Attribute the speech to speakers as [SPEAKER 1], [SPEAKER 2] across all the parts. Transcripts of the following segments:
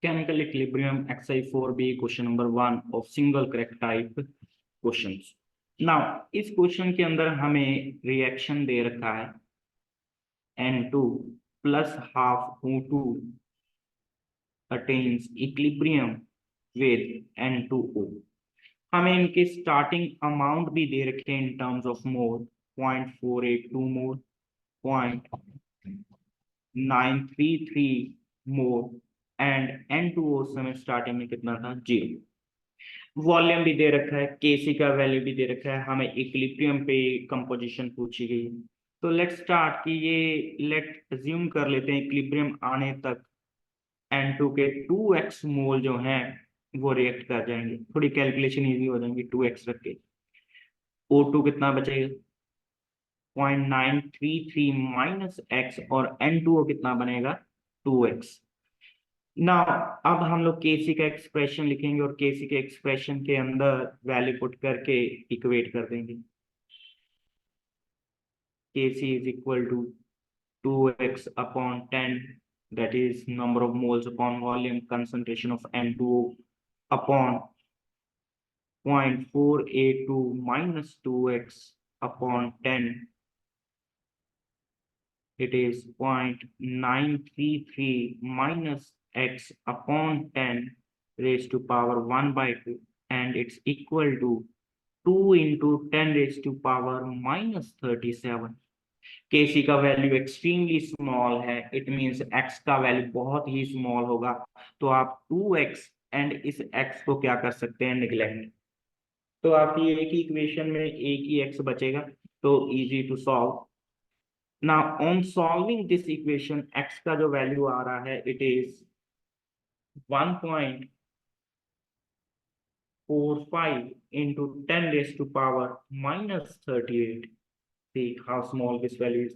[SPEAKER 1] Chemical equilibrium Xi4b question number 1 of single correct type questions. Now इस question के अंदर हमें रिएक्शन दे रखा है N2 plus half O2 attains equilibrium with N2O. हमें इनके स्टार्टिंग अमाउंट भी दे रखे हैं इन terms of mole 0.482 mole 0.933 mole and N2O समय स्टार्टिंग में कितना था 0। वॉल्यूम भी दे रखा है, Kc का वैल्यू भी दे रखा है, हमें इक्विलिब्रियम पे कंपोजिशन पूछी गई। तो लेट स्टार्ट कि ये लेट अज्यूम कर लेते हैं इक्विलिब्रियम आने तक N2 के 2x मोल जो हैं वो रिएक्ट कर जाएंगे, थोड़ी कैलकुलेशन इजी हो जाएंगी। 2x रख के O2 कितना बचेगा 0.933 माइनस x और N2O कितना बनेगा 2x। ना अब हम लोग केसी का एक्सप्रेशन लिखेंगे और केसी के एक्सप्रेशन के अंदर वैल्यू पुट करके इक्वेट कर देंगे। KC is equal to 2x upon 10 that is number of moles upon volume concentration of N2O upon 0.482 minus 2x upon 10 it is 0.933 minus x upon 10 raised to power 1 by 2 and it's equal to 2 into 10 raised to power minus 37। Kc का value extremely small है, it means x का value बहुत ही small होगा, तो आप 2x and इस x को क्या कर सकते हैं निगलेक्ट। तो आपकी एक ही इक्वेशन में एक ही x बचेगा, तो easy to solve. Now on solving this equation x का जो वैल्यू आ रहा है it is 1.45 into 10 raised to power minus 38। See how small this value is।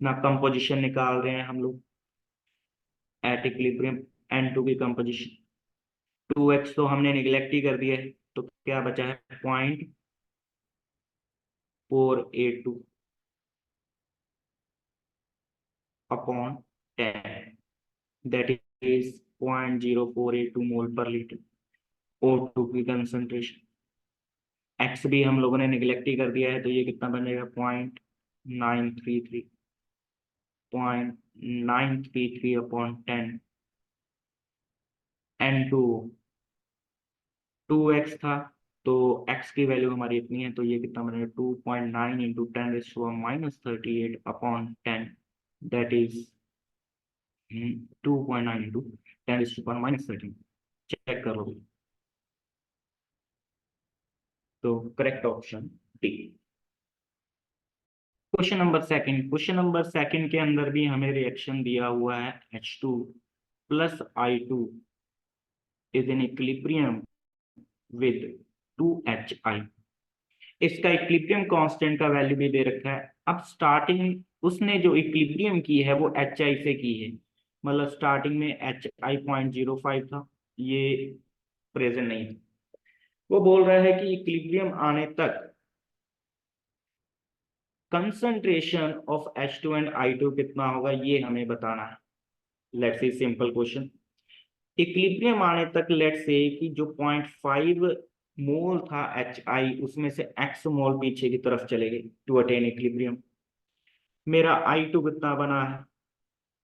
[SPEAKER 1] ना कंपोजिशन निकाल रहे हैं हम लोग एट इक्विलिब्रियम N2 की कंपोजिशन 2x तो हमने निगलेक्ट ही कर दिया है, तो क्या बचा है 0.482 अपॉन 10 that is 0.0482 मोल पर लीटर। O2 की कंसंट्रेशन x भी हम लोगों ने निगलेक्ट ही कर दिया है, तो ये कितना बनेगा 0.933 अपॉन 10 N2 2x था, तो x की वैल्यू हमारी इतनी है, तो ये कितना बनेगा 2.9 into 10 raise to minus 38 upon 10 that is 2.9 into 10 raise to minus 13। Check कर लो। तो correct option D. Question number second के अंदर भी हमें रिएक्शन दिया हुआ है H2 plus I2 is in equilibrium with 2HI। इसका इक्विलिब्रियम कांस्टेंट का वैल्यू भी दे रखा है। अब स्टार्टिंग उसने जो इक्विलिब्रियम की है वो HI से की है, मतलब स्टार्टिंग में HI 0.05 था, ये प्रेजेंट नहीं था। वो बोल रहा है कि इक्विलिब्रियम आने तक concentration of H2 and I2 कितना होगा ये हमें बताना है। Let's C simple question. Equilibrium आने तक लेट्स से कि जो 0.5 मोल था HI उसमें से x मोल पीछे की तरफ चले गए टू अटेन इक्विलिब्रियम। मेरा I2 कितना बना है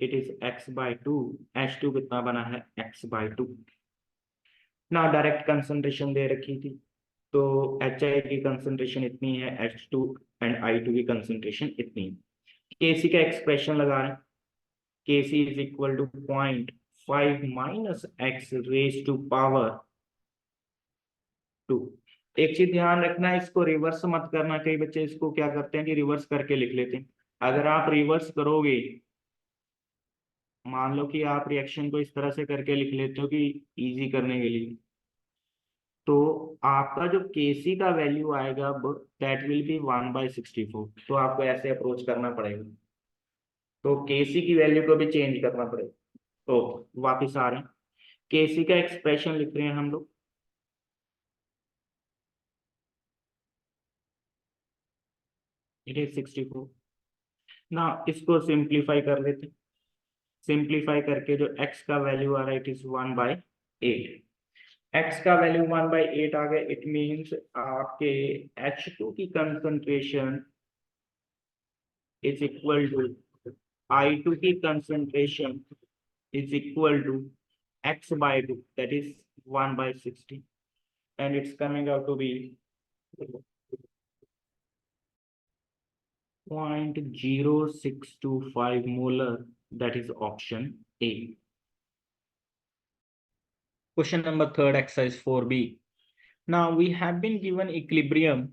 [SPEAKER 1] इट इज x/2, H2 कितना बना है x/2 ना। डायरेक्ट कंसंट्रेशन दे रखी थी, तो HI की कंसंट्रेशन इतनी है, H2 एंड I2 की कंसंट्रेशन इतनी है। Kc का एक्सप्रेशन लगा रहे हैं, Kc is equal to 0.5 minus x raise to power 2। एक चीज ध्यान रखना, इसको रिवर्स मत करना। कई बच्चे इसको क्या करते हैं कि रिवर्स करके लिख लेते हैं। अगर आप रिवर्स करोगे, मान लो कि आप रिएक्शन को इस तरह से करके लिख लेते हो कि इजी करने के लिए, तो आपका जो Kc का वैल्यू आएगा दैट विल बी 1/64। तो आपको ऐसे अप्रोच करना पड़ेगा, तो Kc की वैल्यू को भी चेंज करना पड़ेगा। तो वापिस आ रहे हैं, Kc का एक्सप्रेशन लिख रहे हैं हम लोग, इट इज 64 ना। इसको सिंप्लीफाई कर लेते हैं, सिंप्लीफाई करके जो x का वैल्यू आ रहा है इट इज 1/8। x का वैल्यू 1/8 आ गया, इट मीन्स आपके H2 की concentration is equal to I2 की concentration is equal to x/2, that is 1/60, and it's coming out to be 0.0625 molar, that is option A. Question number 3, exercise 4b. Now we have been given equilibrium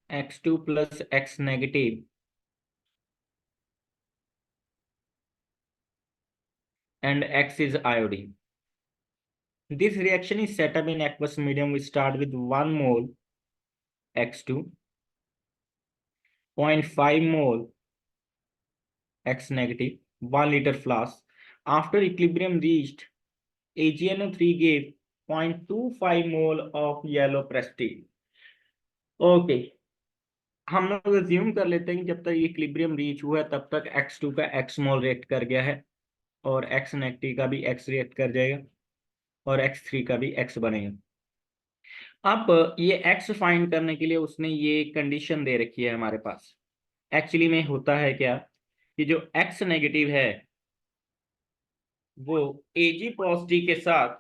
[SPEAKER 1] x2 plus x negative and x is iodine. This reaction is set up in aqueous medium. We start with 1 mole x2, 0.5 mole x negative, 1 liter flask. After equilibrium reached, AgNO3 gave 0.25 mole of yellow prestige. Okay, हम लोग assume कर लेते हैं कि जब तक equilibrium reach हुआ है तब तक x2 का x मोल रिएक्ट कर गया है और x नेगेटिव का भी x रिएक्ट कर जाएगा और x3 का भी x बनेगा। अब ये x फाइंड करने के लिए उसने ये कंडीशन दे रखी है हमारे पास। एक्चुअली में होता है क्या कि जो x नेगेटिव है वो Ag पॉजिटिव के साथ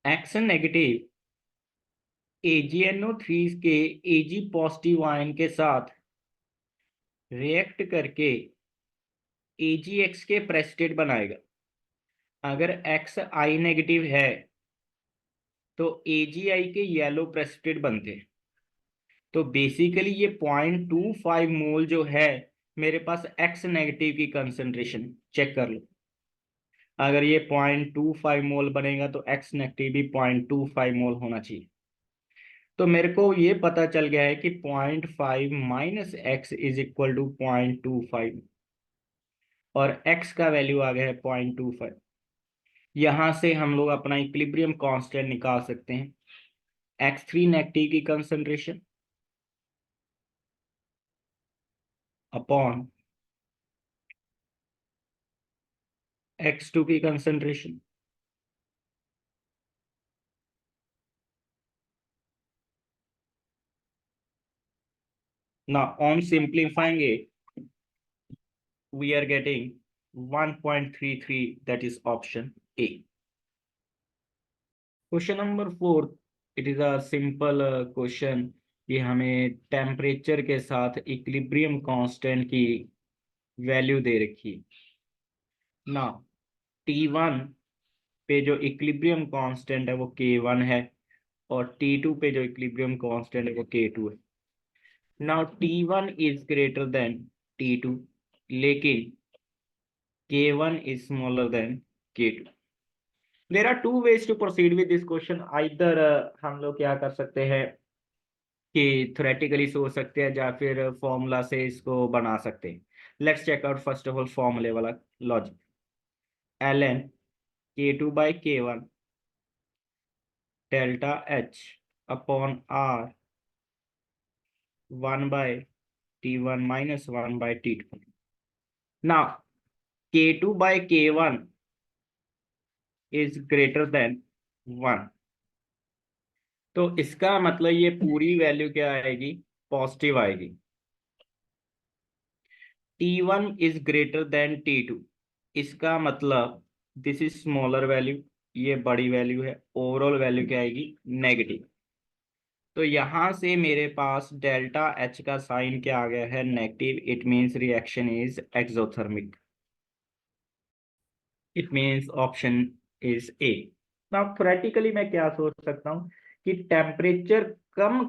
[SPEAKER 1] x नेगेटिव AgNO3 के Ag पॉजिटिव आयन के साथ रिएक्ट करके AgX के प्रेसिपिटेट बनाएगा। अगर X I नेगेटिव है तो AgI के येलो प्रेसिपिटेट बनते हैं। तो बेसिकली ये 0.25 मोल जो है मेरे पास X नेगेटिव की कंसंट्रेशन चेक कर लो। अगर ये 0.25 मोल बनेगा तो X नेगेटिव भी 0.25 मोल होना चाहिए। तो मेरे को ये पता चल गया है कि 0.5 minus x is equal to 0.25 और x का वैल्यू आ गया है 0.25। यहां से हम लोग अपना इक्विलिब्रियम कांस्टेंट निकाल सकते हैं। x3 नेगेटिव की कंसंट्रेशन अपॉन x2 की कंसंट्रेशन ना on simplifying it we are getting 1.33, that is option A. Question number 4, it is a simple question कि हमें टेम्परेचर के साथ इक्विलिब्रियम कांस्टेंट की वैल्यू दे रखी है ना। T1 पे जो इक्विलिब्रियम कांस्टेंट है वो K1 है और T2 पे जो इक्विलिब्रियम कांस्टेंट है वो K2 है। Now T1 is greater than T2 लेकिन K1 is smaller than K2. There are two ways to proceed with this question. Either हम लोग क्या कर सकते हैं कि थ्योरेटिकली सोच सकते हैं या फिर फॉर्मूला से इसको बना सकते हैं। Let's check out first of all फॉर्मूले वाला logic. ln K2 by K1 delta H upon R 1/T1 minus 1/T2. Now K2 by K1 is greater than 1. तो इसका मतलब ये पूरी वैल्यू क्या आएगी, पॉजिटिव आएगी। T1 is greater than T2, इसका मतलब दिस इज स्मॉलर वैल्यू, ये बड़ी वैल्यू है, ओवरऑल वैल्यू क्या आएगी, नेगेटिव। तो यहां से मेरे पास डेल्टा H का साइन क्या आ गया है, negative. It means reaction is exothermic. It means option is a. Now theoretically मैं क्या सोच सकता हूं कि टेम्परेचर कम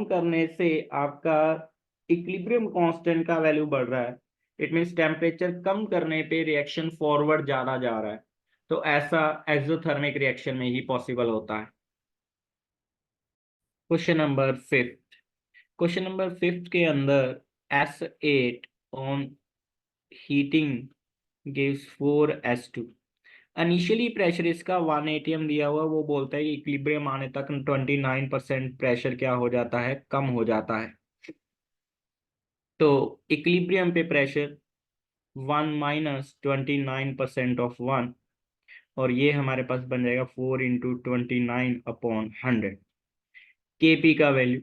[SPEAKER 1] करने से आपका इक्विलिब्रियम कांस्टेंट का वैल्यू बढ़ रहा है। इट मींस टेम्परेचर कम करने पे रिएक्शन फॉरवर्ड ज्यादा जा रहा है। तो ऐसा एक्सोथर्मिक रिएक्शन में ही पॉसिबल होता है। Question number 5। क्वेश्चन नंबर 5 के अंदर S8 on heating gives 4S2 initially pressure इसका 1 atm दिया हुआ, वो बोलता है कि इक्विलिब्रियम आने तक 29% प्रेशर क्या हो जाता है, कम हो जाता है। तो इक्विलिब्रियम पे प्रेशर 1 माइनस 29% ऑफ 1, और ये हमारे पास बन जाएगा 4 इंटू 29/100। केपी का वैल्यू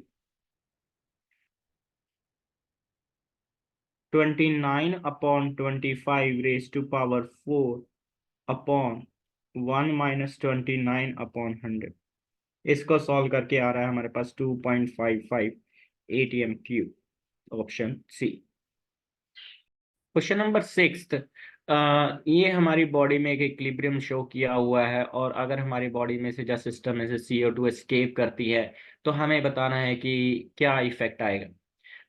[SPEAKER 1] 29/25 अपॉन 1 माइनस 29/100। इसको सॉल्व करके आ रहा है हमारे पास 2.55 atm cube, option C. Question number 6, ये हमारी बॉडी में एक इक्विलिब्रियम शो किया हुआ है, और अगर हमारी बॉडी में से या सिस्टम में से CO2 एस्केप करती है तो हमें बताना है कि क्या इफेक्ट आएगा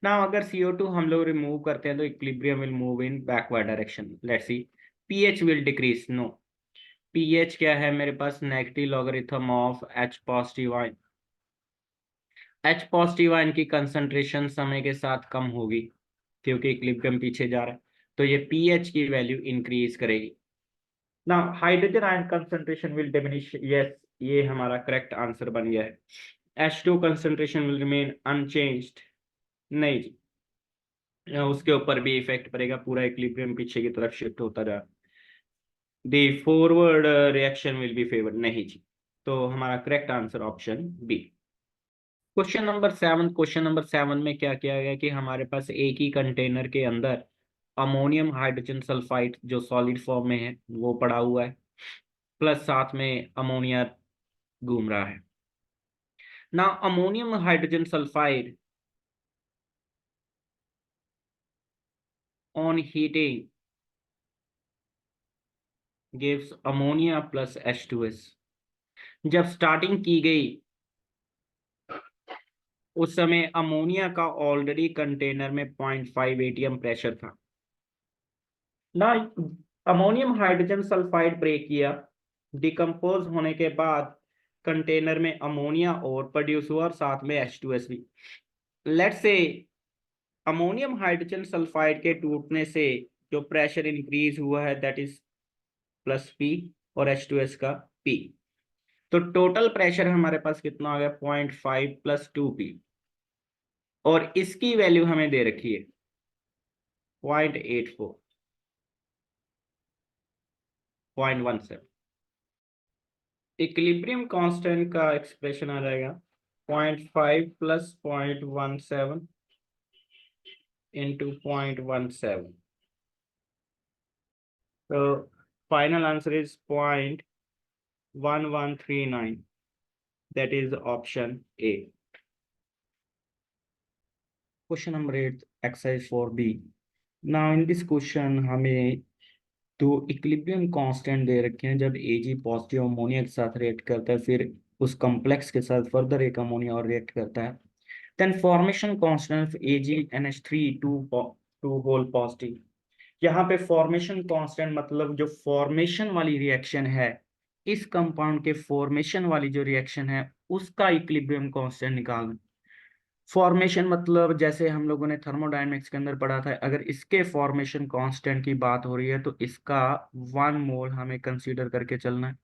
[SPEAKER 1] ना। अगर CO2 हम लोग रिमूव करते हैं तो equilibrium will move in backward direction. Let's see, pH will decrease, no. pH क्या है मेरे पास, negative logarithm of H positive ion. H positive ion की कंसंट्रेशन समय के साथ कम होगी क्योंकि इक्विलिब्रियम पीछे जा रहा है, तो ये pH की वैल्यू इंक्रीज करेगी ना। Hydrogen ion concentration will diminish, yes, ये हमारा करेक्ट आंसर बन गया है। H2 concentration will remain unchanged, नहीं जी, उसके ऊपर भी इफेक्ट पड़ेगा, पूरा इक्विलिब्रियम पीछे की तरफ शिफ्ट होता जा रहा है। The forward reaction will be favoured, नहीं जी, तो हमारा correct answer option B. Question number 7 में क्या किया गया कि हमारे पास एक ही कंटेनर के अंदर अमोनियम हाइड्रोजन सल्फाइड जो सॉलिड फॉर्म में है वो पड़ा हुआ है, प्लस साथ में अमोनिया घूम रहा है ना। Ammonium hydrogen sulphide on heating gives ammonia plus H2S। जब स्टार्टिंग की गई उस समय अमोनिया का ऑलरेडी कंटेनर में 0.5 atm प्रेशर था ना। अमोनियम हाइड्रोजन सल्फाइड ब्रेक किया, डिकम्पोज होने के बाद कंटेनर में अमोनिया और प्रोड्यूस हुआ और साथ में H2S भी। Let's say ammonium hydrogen sulphide के टूटने से जो प्रेशर इंक्रीज हुआ है दैट इज प्लस P, और H2S का P। तो टोटल प्रेशर हमारे पास कितना आ गया, 0.5 प्लस 2P, और इसकी वैल्यू हमें दे रखी है 0.84, 0.17। इक्विलिब्रियम कांस्टेंट का एक्सप्रेशन आ जाएगा 0.5 प्लस 0.17 इंटू 0.17। तो final answer is 0.1139, that is option A. Question number 8, exercise 4B। Now in this question हमें तो इक्विलिब्रियम कांस्टेंट दे रखे हैं। जब Ag पॉजिटिव अमोनिया के साथ रिएक्ट करता है, फिर उस कॉम्प्लेक्स के साथ फर्दर एक अमोनिया और रिएक्ट करता है, then formation constant AgNH3 two whole positive. यहाँ पे फॉर्मेशन कांस्टेंट मतलब जो फॉर्मेशन वाली रिएक्शन है, इस कंपाउंड के फॉर्मेशन वाली जो रिएक्शन है उसका इक्विलिब्रियम कांस्टेंट निकालना। फॉर्मेशन मतलब जैसे हम लोगों ने थर्मोडायनेमिक्स के अंदर पढ़ा था, अगर इसके फॉर्मेशन कांस्टेंट की बात हो रही है तो इसका 1 मोल हमें कंसीडर करके चलना है।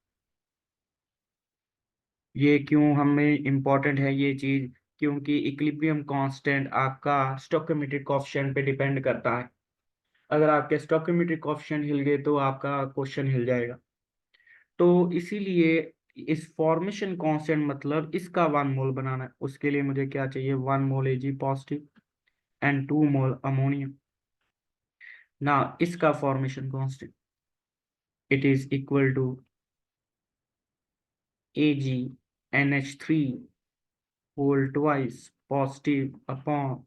[SPEAKER 1] ये क्यों हमें इम्पोर्टेंट है ये चीज, क्योंकि इक्विलिब्रियम कांस्टेंट आपका स्टोइकोमेट्रिक कोएफिशिएंट पे डिपेंड करता है। अगर आपके स्टोइकोमेट्रिक कोएफिशिएंट हिल गए तो आपका क्वेश्चन हिल जाएगा। तो इसीलिए इस फॉर्मेशन कांस्टेंट मतलब इसका 1 मोल बनाना है, उसके लिए मुझे क्या चाहिए, 1 मोल Ag positive and 2 mole ammonia. Now, इसका formation constant, it is equal to AgNH3 whole twice positive upon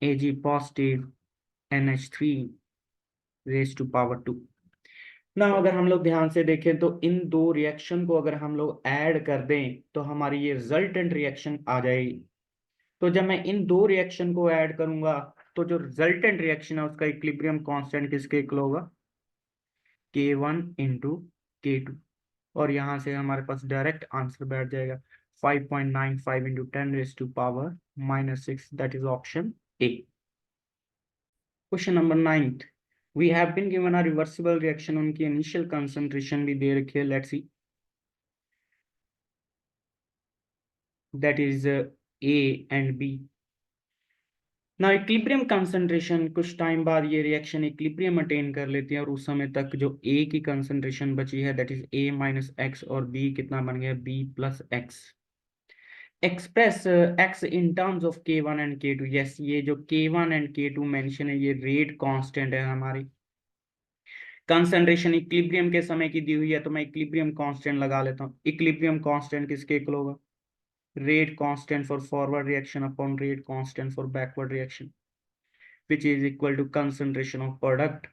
[SPEAKER 1] Ag positive NH3 raised to power 2। ना अगर हम लोग ध्यान से देखें तो इन दो रिएक्शन को अगर हम लोग ऐड कर दें तो हमारी ये रिजल्टेंट रिएक्शन आ जाएगी। तो जब मैं इन दो रिएक्शन को ऐड करूंगा तो जो रिजल्टेंट रिएक्शन है उसका इक्विलिब्रियम कांस्टेंट किसके इक्वल होगा, K1 इंटू K2, और यहाँ से हमारे पास डायरेक्ट आंसर बैठ जाएगा 5.95 into 10⁻⁻⁶, that is option A. Question number 9, we have been given a reversible reaction, उनकी इनिशियल कंसंट्रेशन भी दे रखी है, let's see that is A and B. ना इक्विलिब्रियम कंसंट्रेशन, कुछ टाइम बाद ये रिएक्शन इक्विलिब्रियम अटेन कर लेती है और उस समय तक जो ए की कंसंट्रेशन बची है that is A minus X, और बी कितना बन गया, B plus X. Express X in terms of k1 and k2। Yes, ये जो k1 एंड k2 मेंशन है ये रेट कांस्टेंट है हमारी। कंसंट्रेशन इक्विलिब्रियम के समय की दी हुई है तो मैं इक्विलिब्रियम कांस्टेंट लगा लेता हूँ। इक्विलिब्रियम कांस्टेंट किसके इक्वल होगा, rate constant for forward reaction upon rate constant for backward reaction, which is equal to concentration of product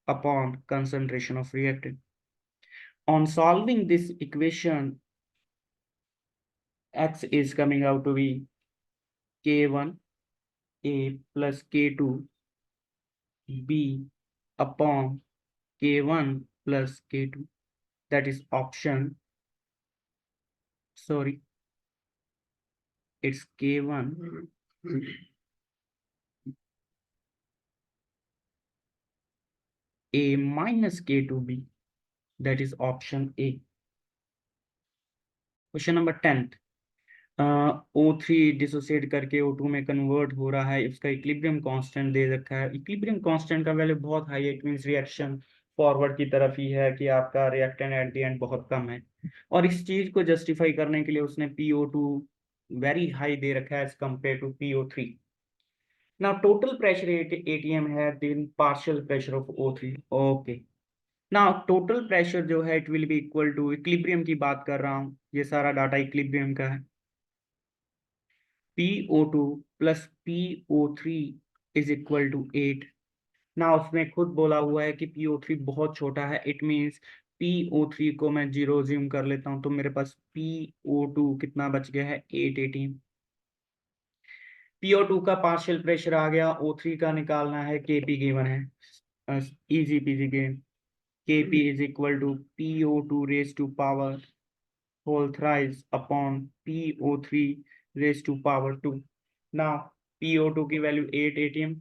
[SPEAKER 1] upon concentration of reactant. On solving this equation, x is coming out to be k1 a plus k2 b upon k1 plus k2. That is option, sorry, it's k1 a minus k2 b. That is option A. Question number 10th. O3 dissociate करके O2 में convert हो रहा है, इसका equilibrium constant दे रखा है। Equilibrium constant का वैल्यू बहुत हाई है, इट मींस रिएक्शन फॉरवर्ड की तरफ ही है कि आपका रिएक्टेंट एट द एंड बहुत कम है, और इस चीज को जस्टिफाई करने के लिए उसने PO2 वेरी हाई दे रखा है as compared to PO3। Now total pressure ATM है, then partial pressure of O3। Okay, now total pressure जो है it will be equal to, equilibrium की बात कर रहा हूँ, ये सारा डाटा इक्विलिब्रियम का है, PO2 plus PO3 is equal to 8। ना उसने खुद बोला हुआ है कि PO3 बहुत छोटा है, इट मींस PO3 को मैं 0 ज्यूम कर लेता हूं तो मेरे पास PO2 कितना बच गया है, 8 18। PO2 का पार्शियल प्रेशर आ गया, O3 का निकालना है, KP गिवन है, easy PG game. KP is equal to PO2 raised to power whole thrice upon PO3 raised to power 2। Now PO2 की वैल्यू 8 atm,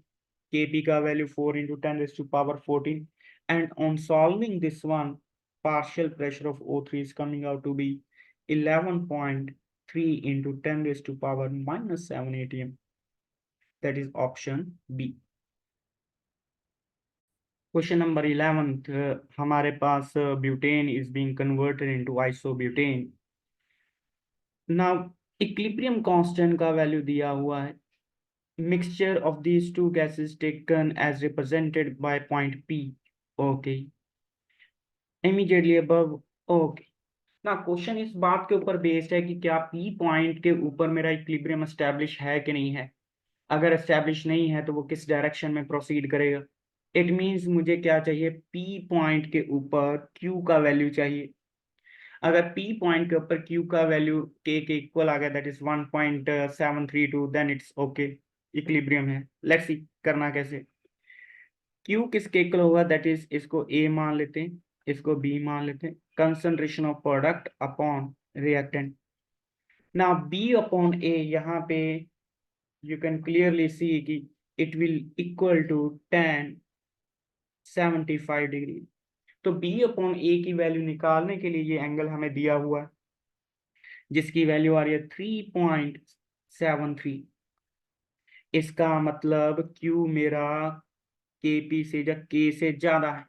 [SPEAKER 1] Kp का value 4 into 10 raised to power 14, and on solving this one partial pressure of O3 is coming out to be 11.3 into 10 raised to power minus 7 atm। That is option B। Question number 11th, हमारे पास butane is being converted into isobutane। Now equilibrium constant का value दिया हुआ है, mixture of these two gases taken as represented by point P। okay, immediately above। okay, ना question इस बात के ऊपर बेस्ड है कि क्या P पॉइंट के ऊपर मेरा इक्विलिब्रियम एस्टैब्लिश है कि नहीं है। अगर एस्टैब्लिश नहीं है तो वो किस डायरेक्शन में प्रोसीड करेगा। इट मींस मुझे क्या चाहिए, P पॉइंट के ऊपर Q का वैल्यू चाहिए। अगर P पॉइंट के ऊपर Q का वैल्यू K के इक्वल आ गया that is 1.732, then it's okay, equilibrium है। लेट्स सी करना कैसे। Q किसके इक्वल होगा, दैट इज, इसको A मान लेते हैं, इसको B मान लेते हैं, concentration of product upon reactant. ना B अपॉन A यहाँ पे यू कैन क्लियरली सी कि it will equal to tan 75 degree. तो B अपॉन A की वैल्यू निकालने के लिए ये एंगल हमें दिया हुआ है जिसकी वैल्यू आ रही है 3.73। इसका मतलब Q मेरा KP से या K से ज्यादा है।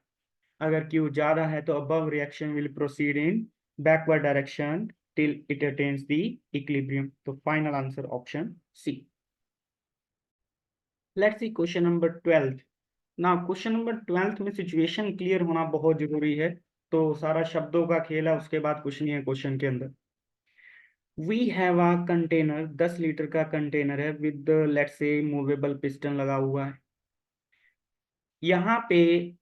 [SPEAKER 1] अगर Q ज्यादा है तो above reaction will proceed in backward direction till it attains the equilibrium। तो final answer option C। Let's see question number 12। ना क्वेश्चन नंबर 12 में सिचुएशन क्लियर होना बहुत जरूरी है, तो सारा शब्दों का खेल है, उसके बाद कुछ नहीं है क्वेश्चन के अंदर। We have a container, 10 litre का कंटेनर है with let's say movable piston लगा हुआ है। यहाँ पे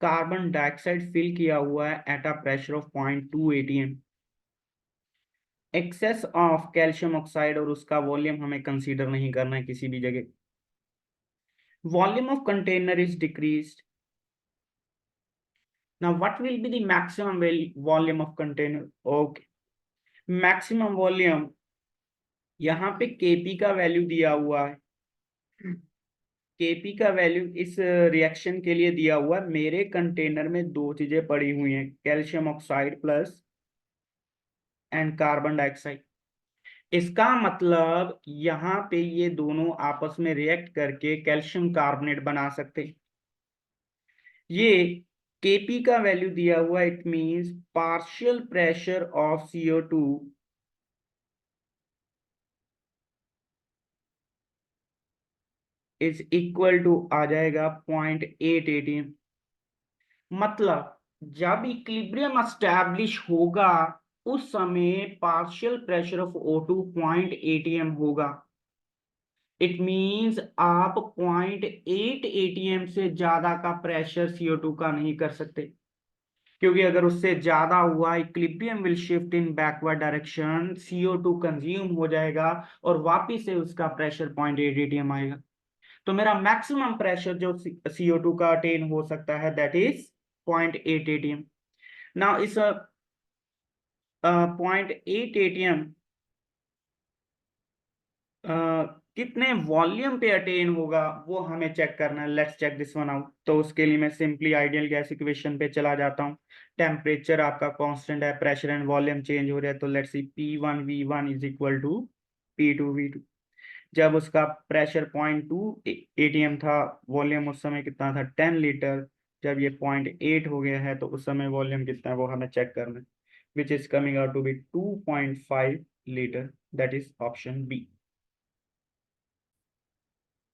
[SPEAKER 1] कार्बन डाइऑक्साइड फिल किया हुआ है at a pressure of 0.2 atm। Excess of calcium oxide और उसका वॉल्यूम हमें कंसीडर नहीं करना है किसी भी जगह। Volume of container is decreased. Now what will be the maximum volume of container? Okay, maximum volume यहाँ पे Kp का वैल्यू दिया हुआ है, Kp का वैल्यू इस रिएक्शन के लिए दिया हुआ है। मेरे कंटेनर में दो चीजें पड़ी हुई हैं, calcium oxide plus and carbon dioxide. इसका मतलब यहाँ पे ये दोनों आपस में रिएक्ट करके कैल्शियम कार्बोनेट बना सकते हैं। ये Kp का वैल्यू दिया हुआ, it means partial pressure of CO2 is equal to आ जाएगा 0.8 atm। मतलब जब इक्विलिब्रियम एस्टैब्लिश होगा उस समय partial pressure of O2 0.8 atm होगा। इट मींस आप 0.8 atm से ज्यादा का प्रेशर CO2 का नहीं कर सकते, क्योंकि अगर उससे ज्यादा हुआ equilibrium will shift in backward direction, CO2 consume हो जाएगा और वापिस से उसका प्रेशर 0.8 atm आएगा। तो मेरा मैक्सिमम प्रेशर जो CO2 का अटेन हो सकता है दैट इज 0.8 atm। नाउ इस 0.8 atm कितने वॉल्यूम पे अटेन होगा वो हमें चेक करना है। Let's check this one out. तो उसके लिए मैं सिंपली आइडियल गैस इक्वेशन पे चला जाता हूँ। टेम्परेचर आपका कांस्टेंट है, प्रेशर एंड वॉल्यूम चेंज हो रहा है, तो let's see P1V1 is equal to P2V2। जब उसका प्रेशर 0.2 atm था, वॉल्यूम उस समय कितना था 10 लीटर। जब ये 0.8 हो गया है तो उस समय वॉल्यूम कितना है वो हमें चेक करना है, which is coming out to be 2.5 litre, that is option B.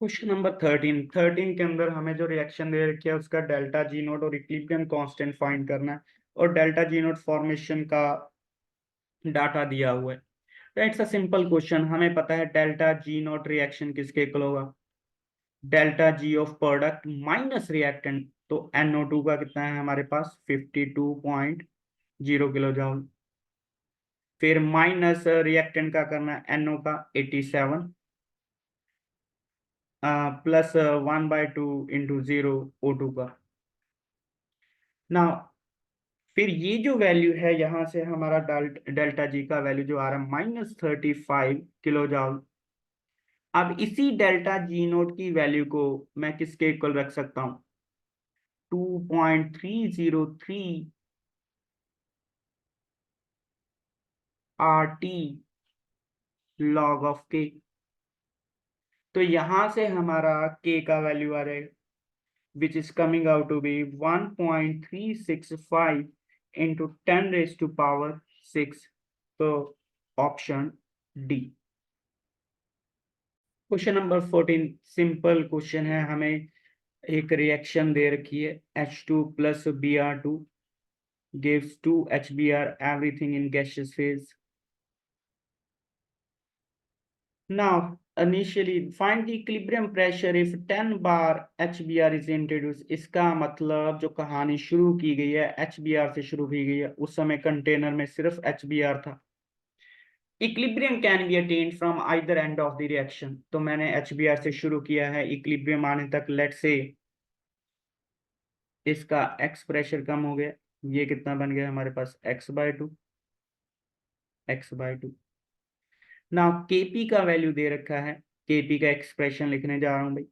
[SPEAKER 1] Question number 13 के अंदर हमें जो रिएक्शन दे रखी है उसका डेल्टा जी नोट और इक्विलिब्रियम कांस्टेंट फाइंड करना है, और डेल्टा जी नोट फॉर्मेशन का डाटा दिया हुआ है। तो इट्स अ सिंपल क्वेश्चन। हमें पता है डेल्टा जी नोट रिएक्शन किसके इक्वल होगा, delta G of product minus reactant. तो NO2 का कितना है हमारे पास 52.0 किलो जूल। फिर माइनस रिएक्टेंट का करना है NO का 87 प्लस 1/2 इंटू 0 O2 का। ना फिर ये जो वैल्यू है यहाँ से हमारा डेल्टा जी का वैल्यू जो आ रहा है -35 किलो जूल। अब इसी डेल्टा जी नोट की वैल्यू को मैं किसके इक्वल रख सकता हूँ, 2.303 RT log ऑफ K। तो यहां से हमारा K का वैल्यू आ जाएगा which is coming out to be 1.365 into 10⁻⁶। तो option D. Question number 14 simple question है। हमें एक रिएक्शन दे रखी है H2 plus Br2 gives 2 HBr, everything in gaseous phase. Now, initially find the equilibrium pressure if 10 bar HBr is introduced. इसका मतलब जो कहानी शुरू की गई है HBr से शुरू की गई है, उस समय कंटेनर में सिर्फ HBr था। Equilibrium can be attend from either end of the reaction. तो मैंने HBr से शुरू किया है, इक्विलिब्रियम आने तक लेट्स से इसका X प्रेशर कम हो गया, ये कितना बन गया हमारे पास x/2 x/2। ना Kp का वैल्यू दे रखा है, Kp का एक्सप्रेशन लिखने जा रहा हूं भाई।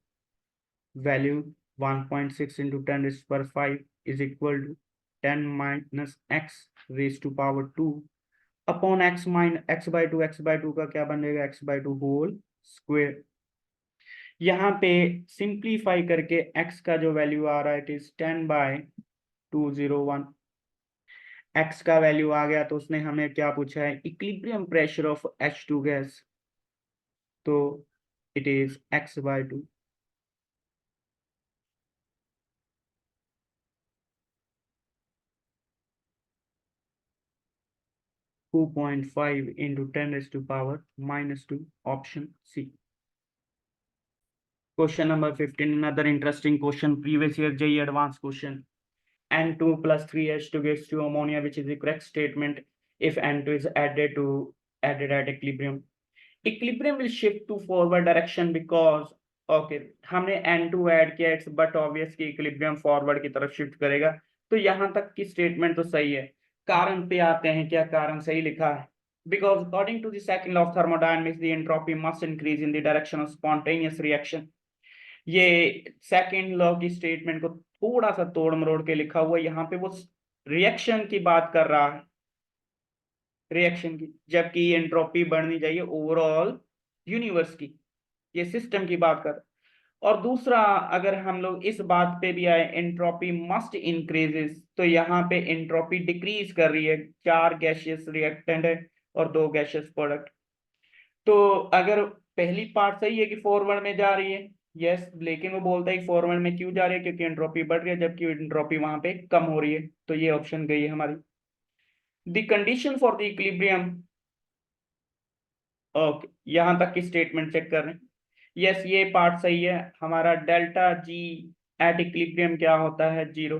[SPEAKER 1] Value 1.6 into 10⁵ is equal to 10 minus x raise to power 2 upon x minus x/2। x/2 का क्या बन जाएगा, x/2 होल स्क्वायर। यहाँ पे सिंप्लीफाई करके x का जो वैल्यू आ रहा है इट इज 10/201। x का वैल्यू आ गया तो उसने हमें क्या पूछा है, equilibrium pressure of H2 gas. तो it is x/2। 2.5 into 10⁻⁻2 option C. Question number 15, another interesting question, previous year JEE advanced question. N2 plus 3H2 gives 2 ammonia, which is the correct statement if N2 is added at equilibrium. Equilibrium will shift to forward direction because okay, हमने N2 add किया, it's but obvious कि equilibrium forward की तरफ shift करेगा। तो यहां तक की स्टेटमेंट तो सही है। कारण पे आते हैं, क्या कारण सही लिखा है, because according to the second law of thermodynamics the entropy must increase in the direction of spontaneous reaction. ये सेकंड लॉ की स्टेटमेंट को थोड़ा सा तोड़ मरोड़ के लिखा हुआ है, यहाँ पे वो रिएक्शन की बात कर रहा है, रिएक्शन की, जबकि एंट्रोपी बढ़नी चाहिए ओवरऑल यूनिवर्स की, ये सिस्टम की बात कर। और दूसरा, अगर हम लोग इस बात पे भी आए, एंट्रोपी मस्ट इंक्रीजेस, तो यहाँ पे एंट्रोपी डिक्रीज कर रही है, 4 गैसियस रिएक्टेंट है और 2 गैसियस प्रोडक्ट। तो अगर पहली पार्ट सही है कि फॉरवर्ड में जा रही है, यस, लेकिन वो बोलता है कि फॉरवर्ड में क्यों जा रही है, क्योंकि एंट्रोपी बढ़ रही है, जबकि एंट्रोपी वहां पे कम हो रही है, तो ये ऑप्शन गई है हमारी। The condition for the equilibrium, okay, यहां तक की स्टेटमेंट चेक कर रहे हैं। यस, ये पार्ट सही है हमारा। डेल्टा जी एट इक्विलिब्रियम क्या होता है, जीरो।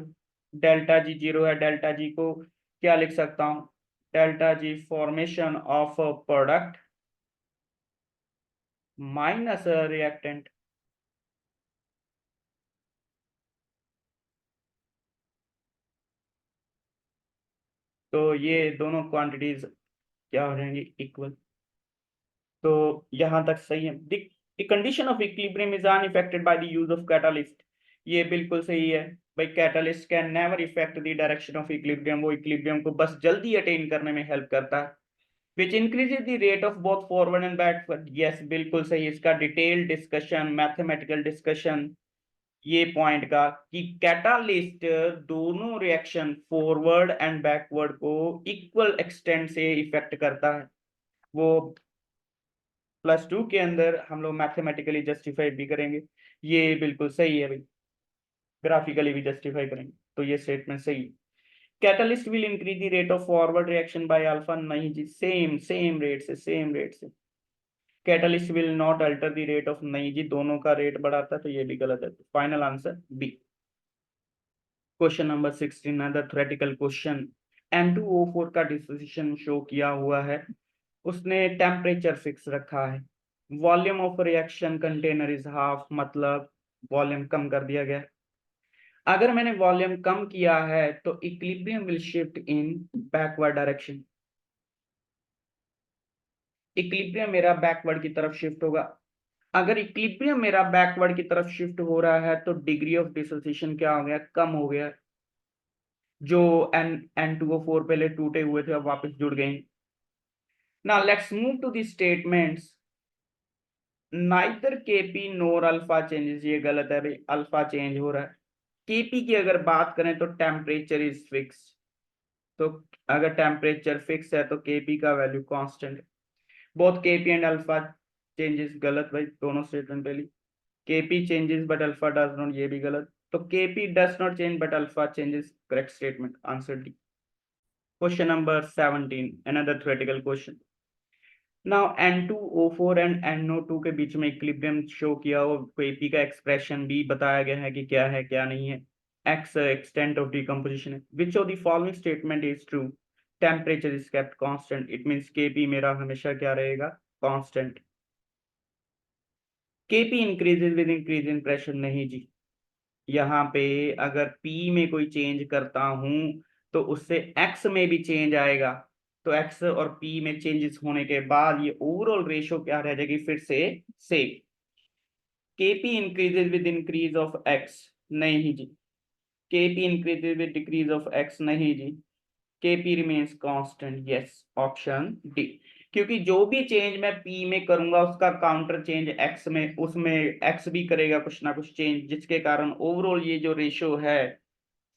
[SPEAKER 1] डेल्टा जी जीरो है, डेल्टा जी को क्या लिख सकता हूँ, delta G formation of product minus reactant. तो ये दोनों क्वांटिटीज क्या हो जाएंगी, इक्वल। तो यहां तक सही है। The condition of equilibrium is unaffected by the use of catalyst, ये बिल्कुल सही है भाई। Catalyst can never effect the direction of equilibrium, वो इक्विलिब्रियम को बस जल्दी अटेन करने में हेल्प करता है। विच increases the rate of both forward and backward, yes बिल्कुल सही। इसका डिटेल डिस्कशन, मैथमेटिकल डिस्कशन ये पॉइंट का, कि कैटालिस्ट दोनों रिएक्शन फॉरवर्ड एंड बैकवर्ड को इक्वल एक्सटेंट से इफेक्ट करता है, वो +2 के अंदर हम लोग मैथमेटिकली जस्टिफाई भी करेंगे। ये बिल्कुल सही है भाई, ग्राफिकली भी जस्टिफाई करेंगे, तो ये स्टेटमेंट सही है। Catalyst will increase the rate of forward reaction by alpha, नहीं जी, सेम सेम रेट से, सेम रेट से। Catalyst will not alter the rate of, नहीं जी, दोनों का रेट बढ़ाता है, तो ये भी गलत है। Final answer B. Question number 16 the theoretical question. N2O4 का डिस्पोजिशन शो किया हुआ है, उसने टेम्परेचर फिक्स रखा है, volume of reaction container is half, मतलब वॉल्यूम कम कर दिया गया। अगर मैंने वॉल्यूम कम किया है तो equilibrium will shift in backward direction, equilibrium मेरा बैकवर्ड की तरफ शिफ्ट होगा। अगर इक्विलिब्रियम मेरा बैकवर्ड की तरफ शिफ्ट हो रहा है तो डिग्री ऑफ डिसोसिएशन क्या हो गया, कम हो गया। जो N2O4 पहले टूटे हुए थे अब वापस जुड़ गए। Now let's move to the statements. Neither KP nor alpha changes, ये गलत है भाई, अल्फा चेंज हो रहा है। केपी की अगर बात करें तो टेम्परेचर इज फिक्स, तो अगर टेम्परेचर फिक्स है तो केपी का वैल्यू कांस्टेंट है। Both KP and alpha changes, गलत भाई, दोनों स्टेटमेंट पहली। KP changes but alpha does not, ये भी गलत। तो KP does not change but alpha changes, correct statement, answer D. Question number 17, another theoretical question. Now N2O4 and NO2 के बीच में इक्विलिब्रियम शो किया हो, केपी का एक्सप्रेशन भी बताया गया है कि क्या है क्या नहीं है। एक्स एक्सटेंट ऑफ डिकम्पोजिशन है। Which of the following statement is true, temperature is kept constant, it means KP मेरा हमेशा क्या रहेगा, constant. KP increases with increase in pressure, नहीं जी। यहाँ पे अगर पी में कोई चेंज करता हूं तो उससे एक्स में भी चेंज आएगा, तो एक्स और पी में चेंजेस होने के बाद ये ओवरऑल रेशो क्या रह जाएगी, फिर से same. KP increases with increase of X, नहीं जी। KP increases with decrease of X, नहीं जी। KP remains constant, yes, option D. क्योंकि जो भी चेंज मैं पी में करूंगा उसका काउंटर चेंज एक्स में, उसमें एक्स भी करेगा कुछ ना कुछ चेंज, जिसके कारण ओवरऑल ये जो रेशो है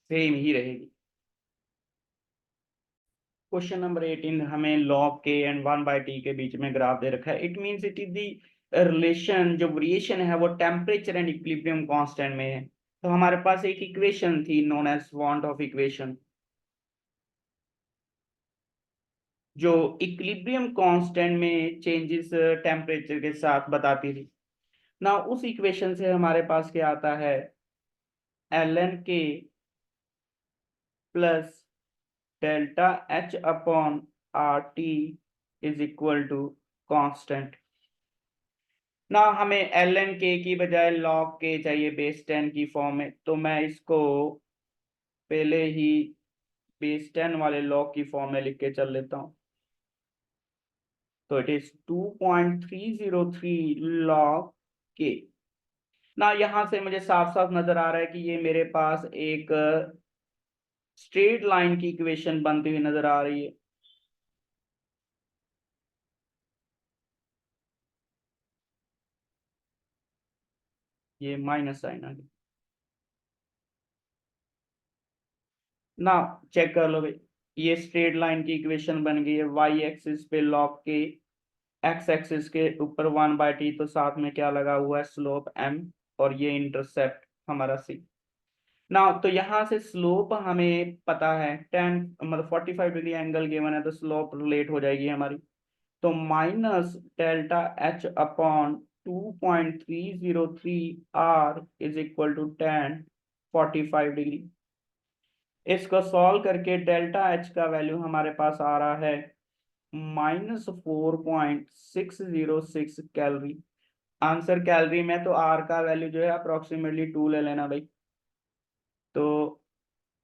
[SPEAKER 1] सेम ही रहेगी। क्वेश्चन नंबर 18, हमें लॉग के एंड 1/t के बीच में ग्राफ दे रखा है। It means it is the relation, जो वेरिएशन है वो टेम्परेचर एंड इक्विलिब्रियम कांस्टेंट में है। तो हमारे पास एक इक्वेशन थी known as van't Hoff equation, जो इक्विलिब्रियम कांस्टेंट में चेंजेस टेम्परेचर के साथ बताती थी ना। उस इक्वेशन से हमारे पास क्या आता है, ln K plus delta H upon R T is equal to constant. ना हमें ln के की बजाय log के चाहिए बेस 10 की फॉर्म में, तो मैं इसको पहले ही बेस 10 वाले log की फॉर्म में लिख के चल लेता हूँ। तो इट इज 2.303 log के। ना यहाँ से मुझे साफ साफ नजर आ रहा है कि ये मेरे पास एक स्ट्रेट लाइन की इक्वेशन बनती हुई नजर आ रही है। ये माइनस साइन आ गया ना। चेक कर लो भाई, ये स्ट्रेट लाइन की इक्वेशन बन गई है। वाई एक्सिस पे लॉग के, एक्स एक्सिस के ऊपर 1/t, तो साथ में क्या लगा हुआ है, स्लोप m, और ये इंटरसेप्ट हमारा c ना। तो यहाँ से स्लोप हमें पता है 10 मतलब 45 डिग्री एंगल गिवन है, तो स्लोप रिलेट हो जाएगी हमारी। तो minus delta H upon 2.303 r is equal to 10 45 degree. इसको सॉल्व करके डेल्टा एच का वैल्यू हमारे पास आ रहा है -4.606 कैलोरी। आंसर कैलोरी में, तो आर का वैल्यू जो है अप्रोक्सीमेटली 2 ले लेना भाई। तो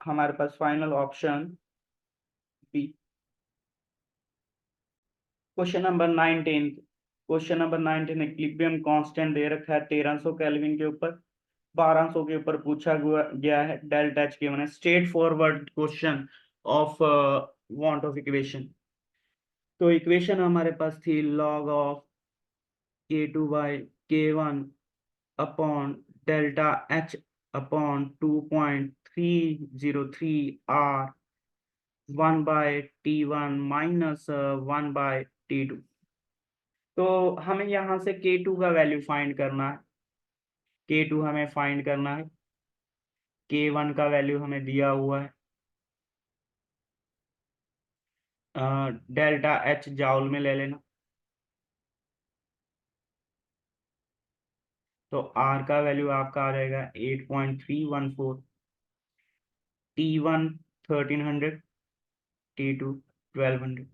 [SPEAKER 1] हमारे पास final option B. Question number 19 equilibrium constant दे रखा है 1300 केल्विन के ऊपर, 1200 के ऊपर पूछा गया है, डेल्टा एच गिवन है। Straight forward question of want Hoff equation. तो इक्वेशन हमारे पास थी log of k2 by k1 upon delta H upon 2.303 r 1/t1 minus 1/t2। तो हमें यहाँ से k2 का वैल्यू फाइंड करना है। k2 हमें फाइंड करना है। k1 का वैल्यू हमें दिया हुआ है डेल्टा एच जाउल में ले लेना। तो r का वैल्यू आपका आ जाएगा 8.314, t1 1300, t2 1200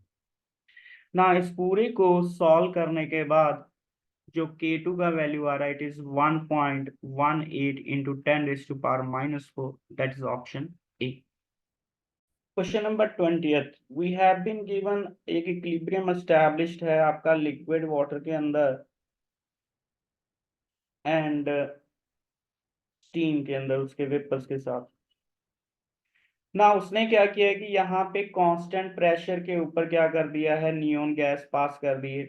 [SPEAKER 1] ना। इस पूरे को सॉल्व करने के बाद जो k2 का वैल्यू आ रहा है, it is 1.18 into 10⁻⁻⁴, that is option A. Question number 20th, we have been given एक इक्विलिब्रियम एस्टैब्लिश्ड है आपका लिक्विड वाटर के अंदर एंड स्टीम के अंदर, उसके वेपर्स के साथ ना। उसने क्या किया है कि यहाँ पे कांस्टेंट प्रेशर के ऊपर क्या कर दिया है, नियोन गैस पास कर दी है।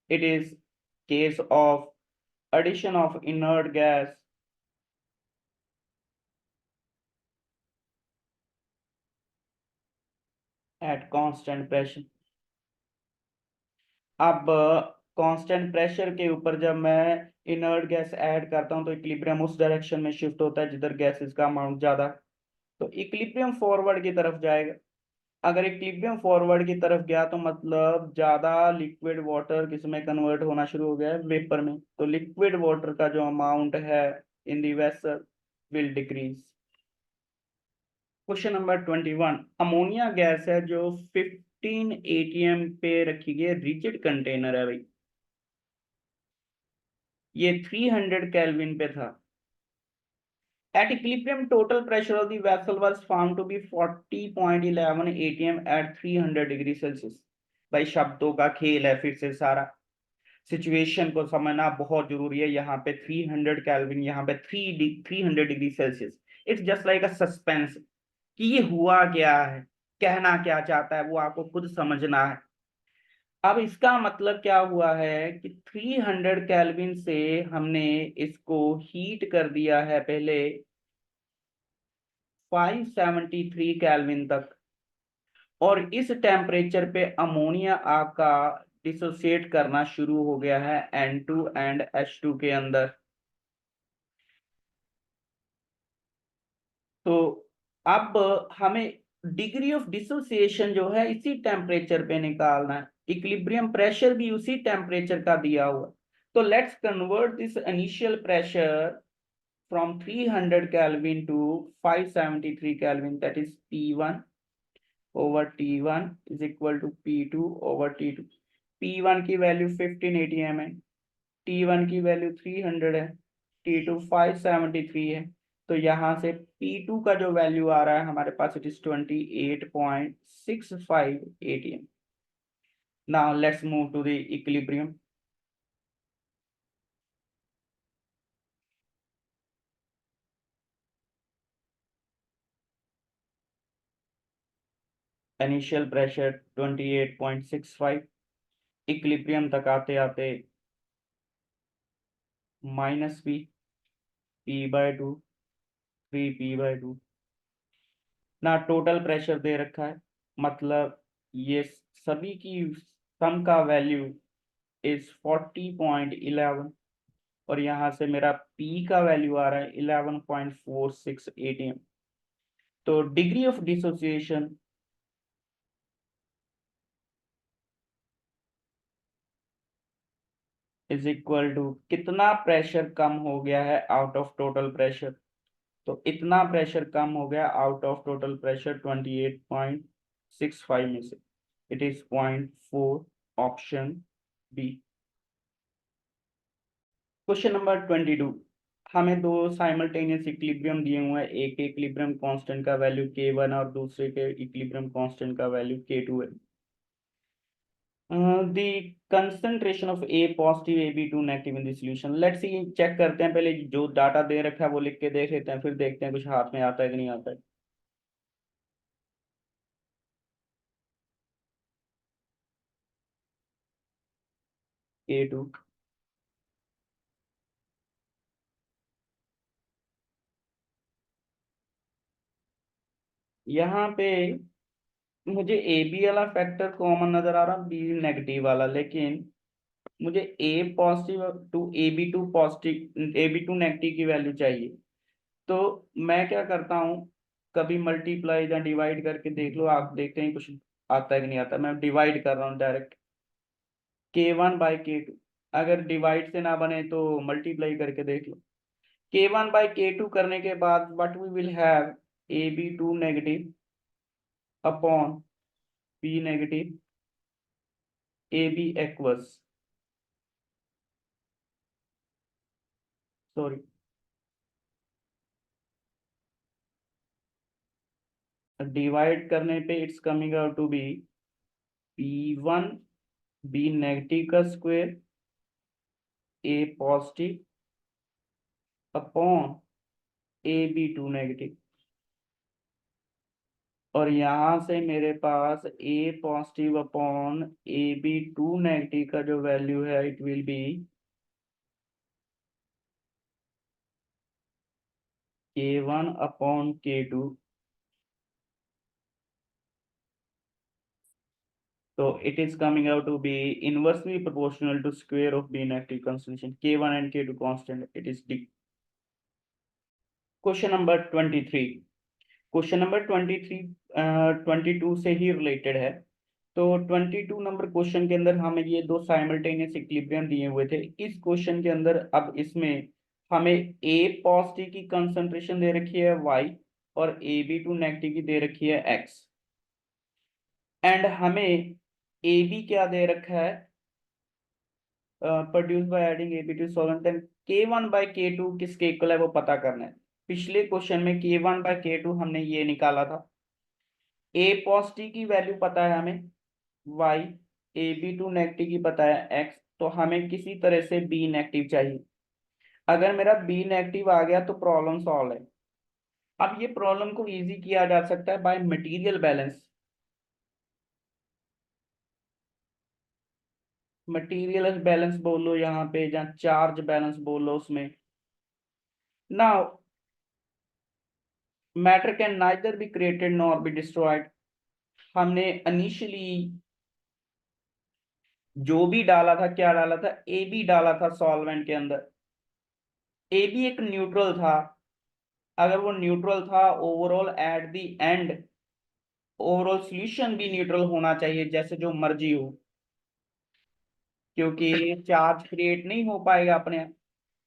[SPEAKER 1] It is case of addition of inert gas at constant pressure। अब कांस्टेंट प्रेशर के ऊपर जब मैं इनर्ट गैस ऐड करता हूं तो इक्विलिब्रियम उस डायरेक्शन में शिफ्ट होता है जिधर गैसेस का अमाउंट ज्यादा है। तो इक्विलिब्रियम फॉरवर्ड की तरफ जाएगा। अगर इक्विलिब्रियम फॉरवर्ड की तरफ गया तो मतलब ज्यादा लिक्विड वाटर किसमें कन्वर्ट होना शुरू हो गया है, वेपर में। तो लिक्विड वाटर का जो अमाउंट है in the vessel will decrease. Question number 21, ammonia gas है जो 15 atm पे रखी गई रिजिड कंटेनर है भाई। ये 300 केल्विन पे था। At equilibrium, total pressure of the vessel was found to be 40.11 atm at 300 degree Celsius. भाई शब्दों का खेल है फिर से सारा, सिचुएशन को समझना बहुत जरूरी है। यहाँ पे 300 केल्विन, यहाँ पे 300 degree Celsius. It's just like a suspense कि ये हुआ क्या है, कहना क्या चाहता है, वो आपको खुद समझना है। अब इसका मतलब क्या हुआ है कि 300 केल्विन से हमने इसको हीट कर दिया है पहले 573 केल्विन तक, और इस टेम्परेचर पे अमोनिया आपका डिसोसिएट करना शुरू हो गया है N2 एंड H2 के अंदर। तो अब हमें डिग्री ऑफ डिसोसिएशन जो है इसी टेम्परेचर पे निकालना है। इक्विलिब्रियम प्रेशर भी उसी टेम्परेचर का दिया हुआ। तो let's convert this initial pressure from 300 Kelvin to 573 Kelvin, that is P1 over T1 is equal to P2 over T2। P1 की वैल्यू 15 atm है, T1 की वैल्यू 300 है, T2 573 है। तो यहाँ से P2 का जो वैल्यू आ रहा है हमारे पास, it is 28.65 atm। Now let's move to the equilibrium. Initial pressure 28.65, equilibrium तक आते आते -p, p/2, 3p/2 ना। टोटल प्रेशर दे रखा है, मतलब ये सभी की सम का वैल्यू इज 40.11, और यहाँ से मेरा P का वैल्यू आ रहा है 11.46 atm। तो degree of dissociation is equal to कितना प्रेशर कम हो गया है आउट ऑफ टोटल प्रेशर। तो इतना प्रेशर कम हो गया आउट ऑफ टोटल प्रेशर 28.65 में से। It is 0.4, option B. Question number 22, हमें दो साइमल्टेनियस इक्विलिब्रियम दिए हुए हैं। एक के इक्विलिब्रियम कांस्टेंट का वैल्यू k1 और दूसरे के इक्विलिब्रियम कांस्टेंट का वैल्यू k2 है। the concentration of A positive, AB2 negative in the solution. Let's see, check करते हैं, पहले जो डाटा दे रखा है वो लिख के देख लेते हैं, फिर देखते हैं कुछ हाथ में आता है कि नहीं आता है। A2, यहाँ पे मुझे ए बी वाला फैक्टर कॉमन नजर आ रहा, बी नेगेटिव वाला, लेकिन मुझे ए पॉजिटिव टू AB2 पॉजिटिव, AB2 नेगेटिव की वैल्यू चाहिए। तो मैं क्या करता हूँ, कभी मल्टीप्लाई या डिवाइड करके देख लो, आप देखते हैं कुछ आता है कि नहीं आता। मैं डिवाइड कर रहा हूँ डायरेक्ट, k1/k2। अगर डिवाइड से ना बने तो मल्टीप्लाई करके देख लो। k1/k2 करने के बाद what we will have, AB2 negative upon P negative, AB equals, sorry, divide करने पे it's coming out to be P1 B negative का square A positive upon AB2 negative, और यहां से मेरे पास A positive upon AB2 negative का जो वैल्यू है it will B k1 upon k2। तो it is coming out to be inversely proportional to square of B negative concentration, k1 and k2 constant, it is D. Question number 23, question number 23 22 से ही related है। तो 22 number question के अंदर हमें ये दो simultaneous equilibrium दिए हुए थे। इस क्वेश्चन के अंदर अब इसमें हमें ए पॉजिटिव की कंसंट्रेशन दे रखी है y, और AB2 नेगेटिव की दे रखी है x, एंड हमें ए बी क्या दे रखा है, produce by adding AB2 solvent, and k1/k2 किसके इक्वल है वो पता करना है। पिछले क्वेश्चन में k1/k2 हमने ये निकाला था। ए पॉजिटिव की वैल्यू पता है हमें y, AB2 नेगेटिव की पता है x, तो हमें किसी तरह से B नेगेटिव चाहिए। अगर मेरा B नेगेटिव आ गया तो प्रॉब्लम सॉल्व है। अब ये प्रॉब्लम को इजी किया जा सकता है by material balance. Material balance बोलो यहाँ पे, जहाँ चार्ज बैलेंस बोलो उसमें। Now matter can neither be created nor be destroyed. हमने इनिशियली जो भी डाला था, क्या डाला था, ए बी डाला था सॉल्वेंट के अंदर। ए बी एक न्यूट्रल था, अगर वो न्यूट्रल था overall at the end overall solution भी न्यूट्रल होना चाहिए, जैसे जो मर्जी हो, क्योंकि चार्ज क्रिएट नहीं हो पाएगा अपने आप।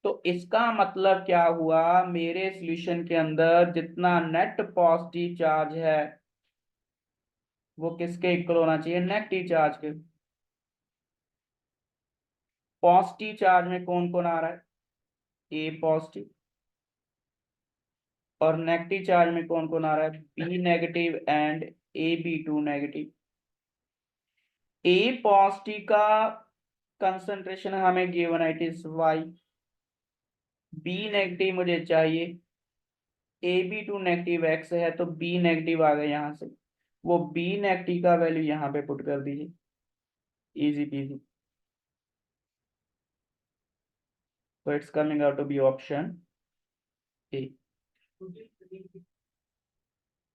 [SPEAKER 1] तो इसका मतलब क्या हुआ, मेरे सॉल्यूशन के अंदर जितना नेट पॉजिटिव चार्ज है वो किसके इक्वल होना चाहिए, नेगेटिव चार्ज के। पॉजिटिव चार्ज में कौन कौन आ रहा है, ए पॉजिटिव, और नेगेटिव चार्ज में कौन कौन आ रहा है, B negative and AB2 negative. A positive का कंसंट्रेशन हमें गिवन है, it is y। B negative मुझे चाहिए, AB2 नेगेटिव x है, तो बी नेगेटिव आ गया यहाँ से।
[SPEAKER 2] वो बी नेट टी का वैल्यू यहाँ पे पुट कर दीजिए, easy PG. So it's coming out to be option A.